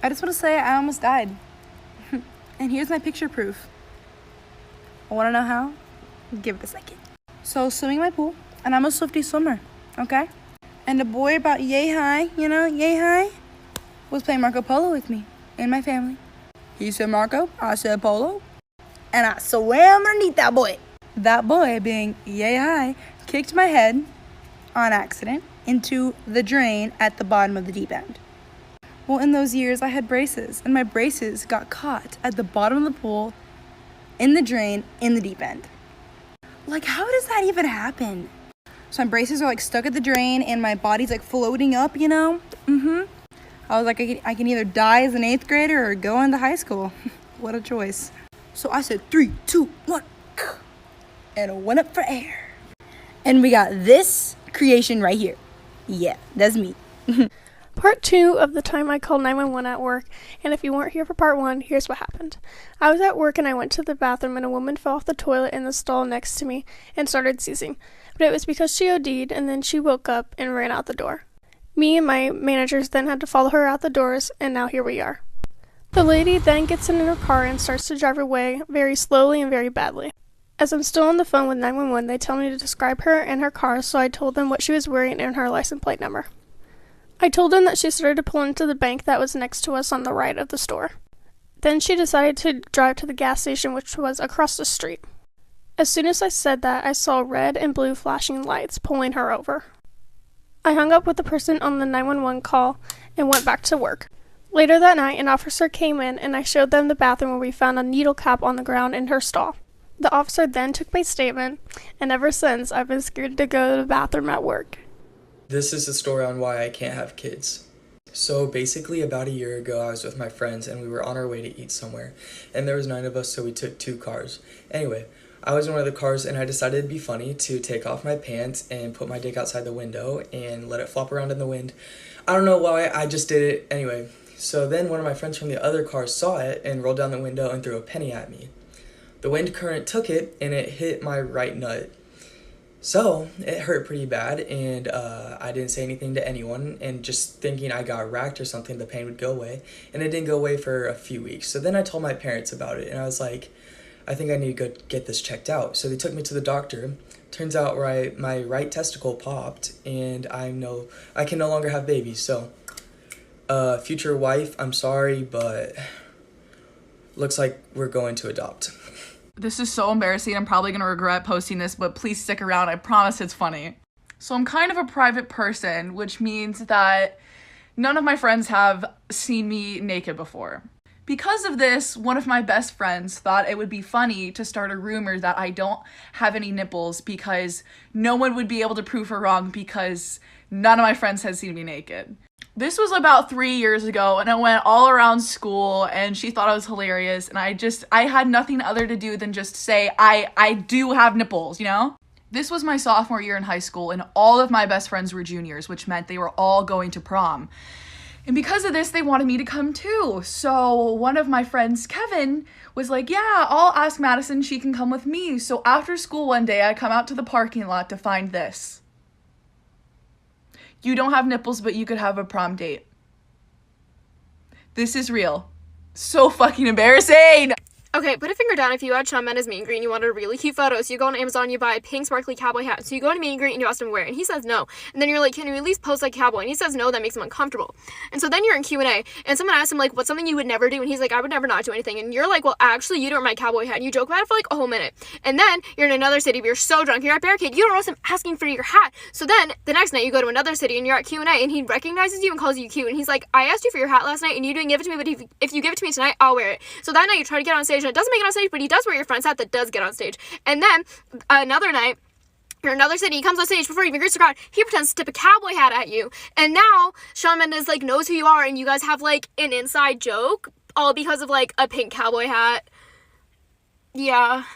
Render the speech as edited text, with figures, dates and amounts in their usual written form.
I just want to say I almost died. And here's my picture proof. Want to know how? Give it a second. So I was swimming in my pool, and I'm a Swiftie swimmer, okay? And a boy about yay high, yay high, was playing Marco Polo with me and my family. He said Marco, I said Polo, and I swam underneath that boy. That boy, being yay high, kicked my head on accident into the drain at the bottom of the deep end. Well, in those years, I had braces, and my braces got caught at the bottom of the pool, in the drain, in the deep end. Like, how does that even happen? So my braces are, like, stuck at the drain, and my body's, like, floating up, I was like, I can either die as an 8th grader or go into high school. What a choice. So I said, 3, 2, 1, and I went up for air. And we got this creation right here. Yeah, that's me. Part 2 of the time I called 911 at work, and if you weren't here for part 1, here's what happened. I was at work and I went to the bathroom and a woman fell off the toilet in the stall next to me and started seizing. But it was because she OD'd and then she woke up and ran out the door. Me and my managers then had to follow her out the doors, and now here we are. The lady then gets in her car and starts to drive away very slowly and very badly. As I'm still on the phone with 911, they tell me to describe her and her car, so I told them what she was wearing and her license plate number. I told them that she started to pull into the bank that was next to us on the right of the store. Then she decided to drive to the gas station, which was across the street. As soon as I said that, I saw red and blue flashing lights pulling her over. I hung up with the person on the 911 call and went back to work. Later that night, an officer came in and I showed them the bathroom where we found a needle cap on the ground in her stall. The officer then took my statement, and ever since, I've been scared to go to the bathroom at work. This is the story on why I can't have kids. So basically about a year ago, I was with my friends and we were on our way to eat somewhere. And there was 9 of us, so we took 2 cars. Anyway, I was in one of the cars and I decided it'd be funny to take off my pants and put my dick outside the window and let it flop around in the wind. I don't know why, I just did it anyway. So then one of my friends from the other car saw it and rolled down the window and threw a penny at me. The wind current took it and it hit my right nut. So it hurt pretty bad, and I didn't say anything to anyone, and just thinking I got racked or something, the pain would go away, and it didn't go away for a few weeks. So then I told my parents about it, and I was like, I think I need to go get this checked out. So they took me to the doctor. Turns out my right testicle popped, and I can no longer have babies. So future wife, I'm sorry, but looks like we're going to adopt. This is so embarrassing. I'm probably going to regret posting this, but please stick around. I promise it's funny. So I'm kind of a private person, which means that none of my friends have seen me naked before. Because of this, one of my best friends thought it would be funny to start a rumor that I don't have any nipples because no one would be able to prove her wrong because none of my friends had seen me naked. This was about 3 years ago, and it went all around school, and she thought it was hilarious, and I had nothing other to do than just say, I do have nipples, This was my sophomore year in high school, and all of my best friends were juniors, which meant they were all going to prom. And because of this, they wanted me to come too. So one of my friends, Kevin, was like, yeah, I'll ask Madison, she can come with me. So after school one day, I come out to the parking lot to find this. You don't have nipples, but you could have a prom date. This is real. So fucking embarrassing. Okay, put a finger down if you had Shawn Mendes meet and greet and you wanted a really cute photo. So you go on Amazon, you buy a pink sparkly cowboy hat. So you go on a meet and greet and you ask him where, and he says no. And then you're like, can you at least pose like cowboy? And he says no, that makes him uncomfortable. And so then you're in Q&A, and someone asks him like, what's something you would never do? And he's like, I would never not do anything. And you're like, well, actually, you don't wear my cowboy hat. And you joke about it for like a whole minute. And then you're in another city, but you're so drunk, you're at Barricade, you don't notice him asking for your hat. So then the next night you go to another city and you're at Q&A, and he recognizes you and calls you cute. And he's like, I asked you for your hat last night and you didn't give it to me, but if you give it to me tonight, I'll wear it. So that night you try to get on stage and it doesn't make it on stage, but he does wear your friend's hat that does get on stage. And then another night, or another city, he comes on stage before he even greets the crowd, he pretends to tip a cowboy hat at you. And now Shawn Mendes like knows who you are, and you guys have like an inside joke, all because of like a pink cowboy hat. Yeah.